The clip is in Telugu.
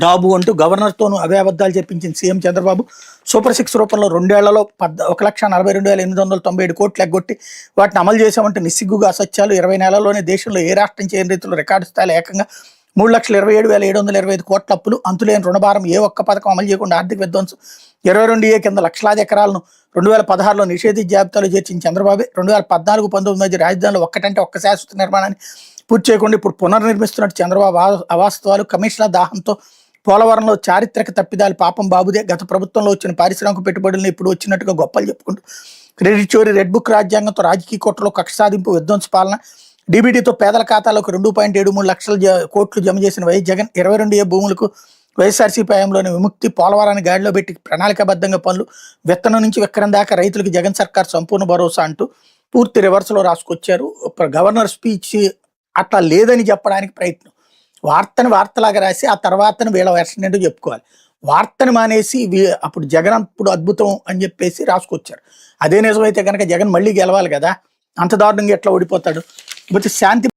డాబు అంటూ గవర్నర్తోనూ అవే అబద్ధాలు చెప్పించింది సీఎం చంద్రబాబు. సూపర్ సిక్స్ రూపంలో 2 ఏళ్లలో 1,42,897 కోట్లు ఎగ్గొట్టి వాటిని అమలు చేశామంటే నిస్సిగ్గుగా అసత్యాలు. 20 నెలల్లోనే దేశంలో ఏ రాష్ట్రం చేయని రీతిలో రికార్డు స్థాయిలో ఏకంగా 3,27,725 కోట్ల అప్పులు. అంతులేని రుణభారం. ఏ ఒక్క పథకం అమలు చేయకుండా ఆర్థిక విధ్వంసం. 22A కింద లక్షలాది ఎకరాలను 2016లో నిషేధిత జాబితాలో చేర్చిన చంద్రబాబు 2014-19 మధ్య రాజధానిలో ఒక్కటంటే ఒక్క శాశ్వత నిర్మాణాన్ని పూర్తి చేయకుండా ఇప్పుడు పునర్నిర్మిస్తున్నట్టు చంద్రబాబు అవాస్తవాలు. కమిషన్ల దాహంతో పోలవరంలో చారిత్రక తప్పిదాలు పాపం బాబుదే. గత ప్రభుత్వంలో వచ్చిన పారిశ్రామిక పెట్టుబడులను ఇప్పుడు వచ్చినట్టుగా గొప్పలు చెప్పుకుంటూ క్రెడిట్ చోరీ, రెడ్ బుక్ రాజ్యాంగంతో రాజకీయ కోట్లలో కక్ష సాధింపు, విధ్వంస పాలన. డీబీటీతో పేదల ఖాతాలోకి 2.73 లక్షల కోట్లు జమ చేసిన వైఎస్ జగన్. 22A భూములకు వైఎస్ఆర్సీపీ హయాంలోని విముక్తి. పోలవరాన్ని గాడిలో పెట్టి ప్రణాళికాబద్ధంగా పనులు. విత్తనం నుంచి విక్రయం దాకా రైతులకు జగన్ సర్కార్ సంపూర్ణ భరోసా అంటూ పూర్తి రివర్స్లో రాసుకొచ్చారు. గవర్నర్ స్పీచ్ అట్లా లేదని చెప్పడానికి ప్రయత్నం. వార్తని వార్తలాగా రాసి ఆ తర్వాతను వీళ్ళ వెర్షన్ ఏంటో చెప్పుకోవాలి. వార్తని మానేసి అప్పుడు జగన్ అప్పుడు అద్భుతం అని చెప్పేసి రాసుకొచ్చారు. అదే నిజమైతే కనుక జగన్ మళ్ళీ గెలవాలి కదా, అంత దారుణంగా ఎట్లా ఓడిపోతాడు. లేకపోతే శాంతి